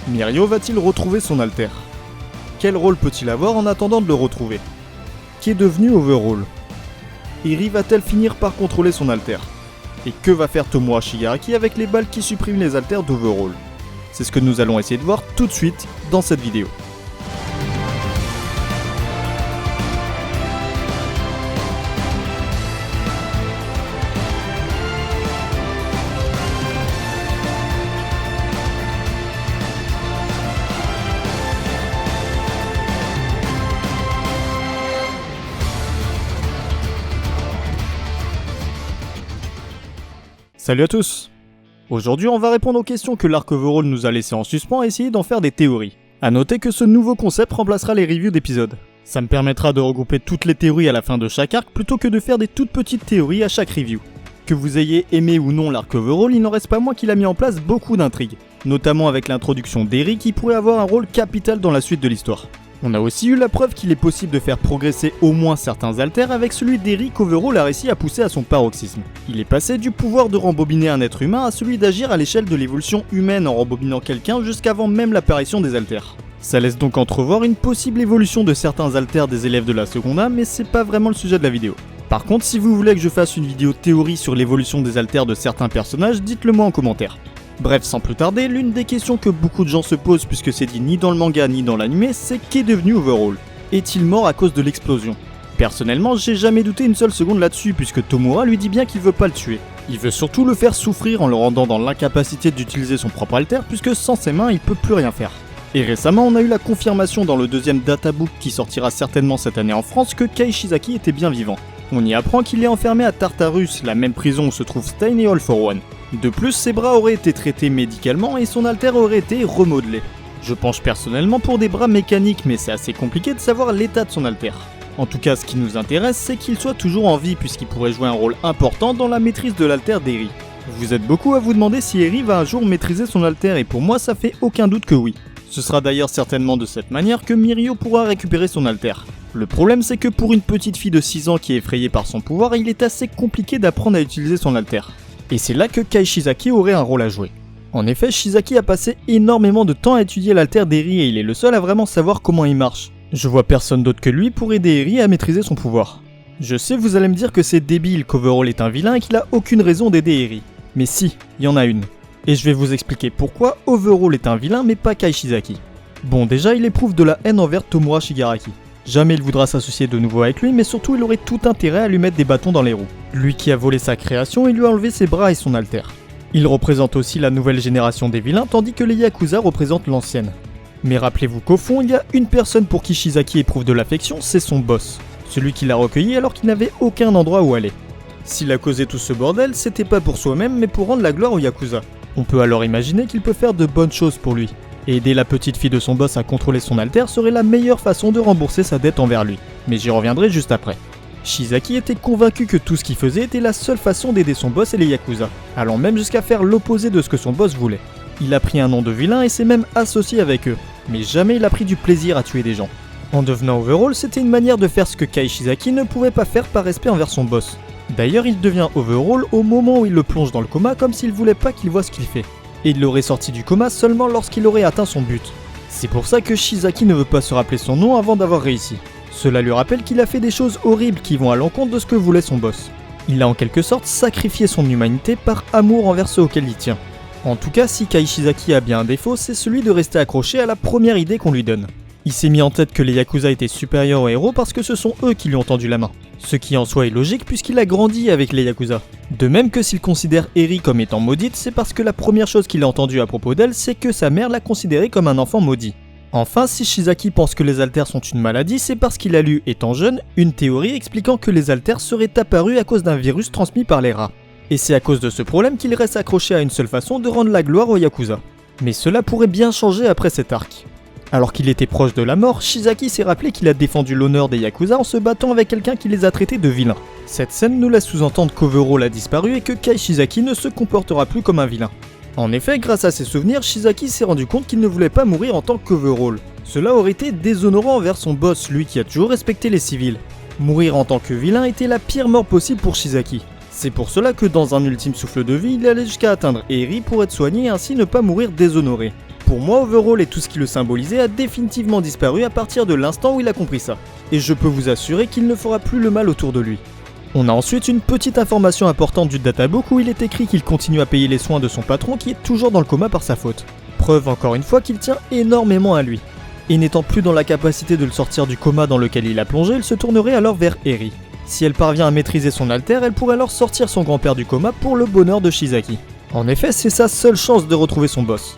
Mirio va-t-il retrouver son alter? Quel rôle peut-il avoir en attendant de le retrouver? Qu'est devenu Overhaul? Eri va-t-elle finir par contrôler son alter? Et que va faire Tomura Shigaraki avec les balles qui suppriment les alters d'Overhaul? C'est ce que nous allons essayer de voir tout de suite dans cette vidéo. Salut à tous! Aujourd'hui on va répondre aux questions que l'arc Overhaul nous a laissées en suspens et essayer d'en faire des théories. A noter que ce nouveau concept remplacera les reviews d'épisodes. Ça me permettra de regrouper toutes les théories à la fin de chaque arc plutôt que de faire des toutes petites théories à chaque review. Que vous ayez aimé ou non l'arc Overhaul, il n'en reste pas moins qu'il a mis en place beaucoup d'intrigues, notamment avec l'introduction d'Eri qui pourrait avoir un rôle capital dans la suite de l'histoire. On a aussi eu la preuve qu'il est possible de faire progresser au moins certains alters avec celui d'Eri qu'Overhaul a réussi à pousser à son paroxysme. Il est passé du pouvoir de rembobiner un être humain à celui d'agir à l'échelle de l'évolution humaine en rembobinant quelqu'un jusqu'avant même l'apparition des alters. Ça laisse donc entrevoir une possible évolution de certains alters des élèves de la seconde âme, mais c'est pas vraiment le sujet de la vidéo. Par contre, si vous voulez que je fasse une vidéo théorie sur l'évolution des alters de certains personnages, dites-le moi en commentaire. Bref, sans plus tarder, l'une des questions que beaucoup de gens se posent puisque c'est dit ni dans le manga ni dans l'anime, c'est qu'est devenu Overhaul? Est-il mort à cause de l'explosion? Personnellement, j'ai jamais douté une seule seconde là-dessus puisque Tomura lui dit bien qu'il veut pas le tuer. Il veut surtout le faire souffrir en le rendant dans l'incapacité d'utiliser son propre alter puisque sans ses mains il peut plus rien faire. Et récemment, on a eu la confirmation dans le deuxième databook qui sortira certainement cette année en France que Kei Shizaki était bien vivant. On y apprend qu'il est enfermé à Tartarus, la même prison où se trouvent Stein et All for One. De plus, ses bras auraient été traités médicalement et son alter aurait été remodelé. Je penche personnellement pour des bras mécaniques, mais c'est assez compliqué de savoir l'état de son alter. En tout cas, ce qui nous intéresse, c'est qu'il soit toujours en vie puisqu'il pourrait jouer un rôle important dans la maîtrise de l'alter d'Eri. Vous êtes beaucoup à vous demander si Eri va un jour maîtriser son alter et pour moi ça fait aucun doute que oui. Ce sera d'ailleurs certainement de cette manière que Mirio pourra récupérer son alter. Le problème c'est que pour une petite fille de 6 ans qui est effrayée par son pouvoir, il est assez compliqué d'apprendre à utiliser son alter. Et c'est là que Kei Shizaki aurait un rôle à jouer. En effet, Shizaki a passé énormément de temps à étudier l'alter d'Eri et il est le seul à vraiment savoir comment il marche. Je vois personne d'autre que lui pour aider Eri à maîtriser son pouvoir. Je sais, vous allez me dire que c'est débile qu'Overhaul est un vilain et qu'il a aucune raison d'aider Eri. Mais si, il y en a une. Et je vais vous expliquer pourquoi Overhaul est un vilain mais pas Kei Shizaki. Bon, déjà il éprouve de la haine envers Tomura Shigaraki. Jamais il voudra s'associer de nouveau avec lui, mais surtout il aurait tout intérêt à lui mettre des bâtons dans les roues. Lui qui a volé sa création et lui a enlevé ses bras et son alter. Il représente aussi la nouvelle génération des vilains, tandis que les Yakuza représentent l'ancienne. Mais rappelez-vous qu'au fond, il y a une personne pour qui Shizaki éprouve de l'affection, c'est son boss. Celui qui l'a recueilli alors qu'il n'avait aucun endroit où aller. S'il a causé tout ce bordel, c'était pas pour soi-même, mais pour rendre la gloire aux Yakuza. On peut alors imaginer qu'il peut faire de bonnes choses pour lui. Et aider la petite fille de son boss à contrôler son alter serait la meilleure façon de rembourser sa dette envers lui. Mais j'y reviendrai juste après. Shizaki était convaincu que tout ce qu'il faisait était la seule façon d'aider son boss et les Yakuza, allant même jusqu'à faire l'opposé de ce que son boss voulait. Il a pris un nom de vilain et s'est même associé avec eux, mais jamais il a pris du plaisir à tuer des gens. En devenant Overhaul, c'était une manière de faire ce que Kei Shizaki ne pouvait pas faire par respect envers son boss. D'ailleurs, il devient Overhaul au moment où il le plonge dans le coma comme s'il voulait pas qu'il voie ce qu'il fait. Et il l'aurait sorti du coma seulement lorsqu'il aurait atteint son but. C'est pour ça que Shizaki ne veut pas se rappeler son nom avant d'avoir réussi. Cela lui rappelle qu'il a fait des choses horribles qui vont à l'encontre de ce que voulait son boss. Il a en quelque sorte sacrifié son humanité par amour envers ceux auxquels il tient. En tout cas, si Kei Shizaki a bien un défaut, c'est celui de rester accroché à la première idée qu'on lui donne. Il s'est mis en tête que les Yakuza étaient supérieurs aux héros parce que ce sont eux qui lui ont tendu la main. Ce qui en soi est logique puisqu'il a grandi avec les Yakuza. De même que s'il considère Eri comme étant maudite, c'est parce que la première chose qu'il a entendue à propos d'elle, c'est que sa mère l'a considérée comme un enfant maudit. Enfin, si Shizaki pense que les alters sont une maladie, c'est parce qu'il a lu, étant jeune, une théorie expliquant que les alters seraient apparus à cause d'un virus transmis par les rats. Et c'est à cause de ce problème qu'il reste accroché à une seule façon de rendre la gloire aux Yakuza. Mais cela pourrait bien changer après cet arc. Alors qu'il était proche de la mort, Shizaki s'est rappelé qu'il a défendu l'honneur des Yakuza en se battant avec quelqu'un qui les a traités de vilains. Cette scène nous laisse sous-entendre qu'Overhaul a disparu et que Kei Shizaki ne se comportera plus comme un vilain. En effet, grâce à ses souvenirs, Shizaki s'est rendu compte qu'il ne voulait pas mourir en tant qu'Overhaul. Cela aurait été déshonorant envers son boss, lui qui a toujours respecté les civils. Mourir en tant que vilain était la pire mort possible pour Shizaki. C'est pour cela que dans un ultime souffle de vie, il allait jusqu'à atteindre Eri pour être soigné et ainsi ne pas mourir déshonoré. Pour moi, Overhaul et tout ce qui le symbolisait a définitivement disparu à partir de l'instant où il a compris ça. Et je peux vous assurer qu'il ne fera plus le mal autour de lui. On a ensuite une petite information importante du databook où il est écrit qu'il continue à payer les soins de son patron qui est toujours dans le coma par sa faute. Preuve encore une fois qu'il tient énormément à lui. Et n'étant plus dans la capacité de le sortir du coma dans lequel il a plongé, il se tournerait alors vers Eri. Si elle parvient à maîtriser son alter, elle pourrait alors sortir son grand-père du coma pour le bonheur de Shizaki. En effet, c'est sa seule chance de retrouver son boss.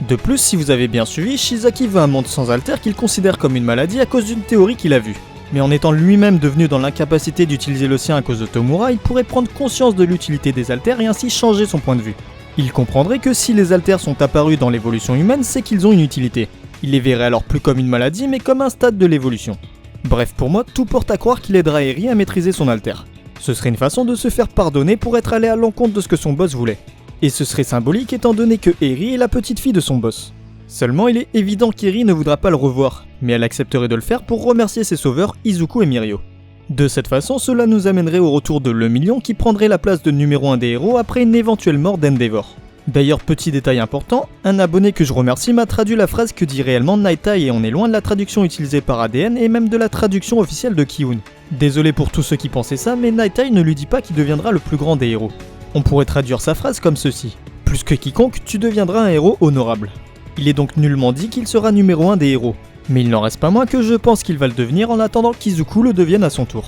De plus, si vous avez bien suivi, Shizaki veut un monde sans alter qu'il considère comme une maladie à cause d'une théorie qu'il a vue. Mais en étant lui-même devenu dans l'incapacité d'utiliser le sien à cause de Tomura, il pourrait prendre conscience de l'utilité des alters et ainsi changer son point de vue. Il comprendrait que si les alters sont apparus dans l'évolution humaine, c'est qu'ils ont une utilité. Il les verrait alors plus comme une maladie, mais comme un stade de l'évolution. Bref, pour moi, tout porte à croire qu'il aidera Eri à maîtriser son alter. Ce serait une façon de se faire pardonner pour être allé à l'encontre de ce que son boss voulait. Et ce serait symbolique étant donné que Eri est la petite fille de son boss. Seulement, il est évident qu'Eri ne voudra pas le revoir, mais elle accepterait de le faire pour remercier ses sauveurs Izuku et Mirio. De cette façon, cela nous amènerait au retour de Le Million qui prendrait la place de numéro 1 des héros après une éventuelle mort d'Endeavor. D'ailleurs, petit détail important, un abonné que je remercie m'a traduit la phrase que dit réellement Nighteye et on est loin de la traduction utilisée par ADN et même de la traduction officielle de Kiun. Désolé pour tous ceux qui pensaient ça, mais Nighteye ne lui dit pas qu'il deviendra le plus grand des héros. On pourrait traduire sa phrase comme ceci. Plus que quiconque, tu deviendras un héros honorable. Il est donc nullement dit qu'il sera numéro 1 des héros. Mais il n'en reste pas moins que je pense qu'il va le devenir en attendant qu'Izuku le devienne à son tour.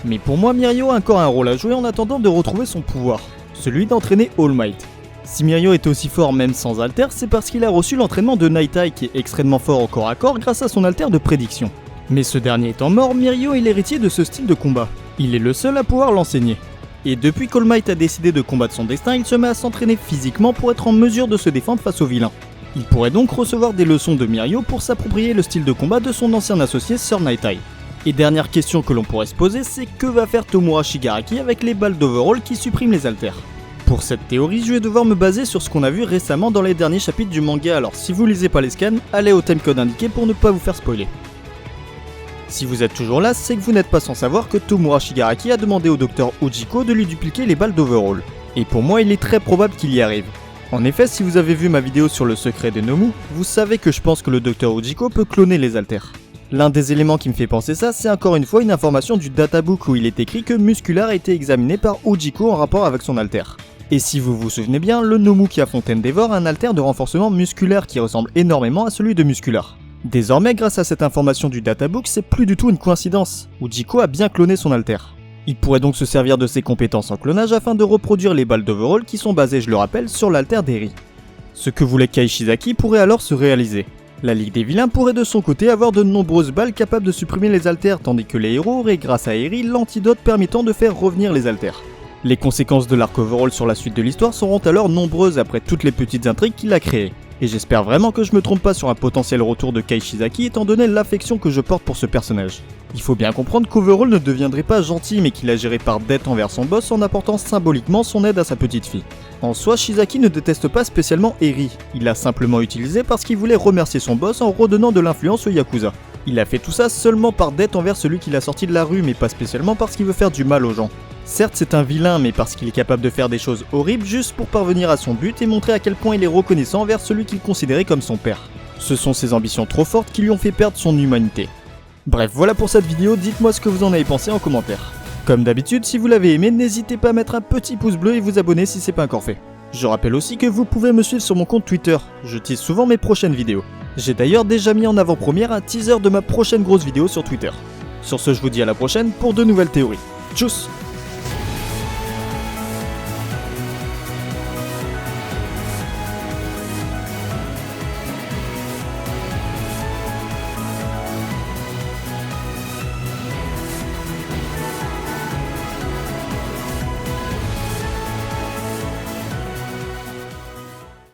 Mais pour moi, Mirio a encore un rôle à jouer en attendant de retrouver son pouvoir, celui d'entraîner All Might. Si Mirio est aussi fort même sans alter, c'est parce qu'il a reçu l'entraînement de Nighteye qui est extrêmement fort au corps à corps grâce à son alter de prédiction. Mais ce dernier étant mort, Mirio est l'héritier de ce style de combat. Il est le seul à pouvoir l'enseigner. Et depuis qu'All Might a décidé de combattre son destin, il se met à s'entraîner physiquement pour être en mesure de se défendre face aux vilains. Il pourrait donc recevoir des leçons de Mirio pour s'approprier le style de combat de son ancien associé Sir Nighteye. Et dernière question que l'on pourrait se poser, c'est que va faire Tomura Shigaraki avec les balles d'Overhaul qui suppriment les alters? Pour cette théorie, je vais devoir me baser sur ce qu'on a vu récemment dans les derniers chapitres du manga, alors si vous lisez pas les scans, allez au timecode indiqué pour ne pas vous faire spoiler. Si vous êtes toujours là, c'est que vous n'êtes pas sans savoir que Tomura Shigaraki a demandé au docteur Ujiko de lui dupliquer les balles d'Overhaul. Et pour moi, il est très probable qu'il y arrive. En effet, si vous avez vu ma vidéo sur le secret des Nomu, vous savez que je pense que le docteur Ujiko peut cloner les alters. L'un des éléments qui me fait penser ça, c'est encore une fois une information du databook où il est écrit que Muscular a été examiné par Ujiko en rapport avec son alter. Et si vous vous souvenez bien, le Nomu qui affronte Endeavor a un alter de renforcement musculaire qui ressemble énormément à celui de Muscular. Désormais, grâce à cette information du databook, c'est plus du tout une coïncidence. Ujiko a bien cloné son alter. Il pourrait donc se servir de ses compétences en clonage afin de reproduire les balles d'Overhaul qui sont basées, je le rappelle, sur l'alter d'Eri. Ce que voulait Kai Shizaki pourrait alors se réaliser. La Ligue des Vilains pourrait de son côté avoir de nombreuses balles capables de supprimer les alters, tandis que les héros auraient grâce à Eri l'antidote permettant de faire revenir les alters. Les conséquences de l'arc Overhaul sur la suite de l'histoire seront alors nombreuses après toutes les petites intrigues qu'il a créées. Et j'espère vraiment que je me trompe pas sur un potentiel retour de Kai Shizaki étant donné l'affection que je porte pour ce personnage. Il faut bien comprendre qu'Overhaul ne deviendrait pas gentil mais qu'il agirait par dette envers son boss en apportant symboliquement son aide à sa petite fille. En soi, Shizaki ne déteste pas spécialement Eri, il l'a simplement utilisé parce qu'il voulait remercier son boss en redonnant de l'influence au Yakuza. Il a fait tout ça seulement par dette envers celui qui l'a sorti de la rue mais pas spécialement parce qu'il veut faire du mal aux gens. Certes, c'est un vilain, mais parce qu'il est capable de faire des choses horribles juste pour parvenir à son but et montrer à quel point il est reconnaissant envers celui qu'il considérait comme son père. Ce sont ses ambitions trop fortes qui lui ont fait perdre son humanité. Bref, voilà pour cette vidéo, dites-moi ce que vous en avez pensé en commentaire. Comme d'habitude, si vous l'avez aimé, n'hésitez pas à mettre un petit pouce bleu et vous abonner si c'est pas encore fait. Je rappelle aussi que vous pouvez me suivre sur mon compte Twitter, je tease souvent mes prochaines vidéos. J'ai d'ailleurs déjà mis en avant-première un teaser de ma prochaine grosse vidéo sur Twitter. Sur ce, je vous dis à la prochaine pour de nouvelles théories. Tchuss!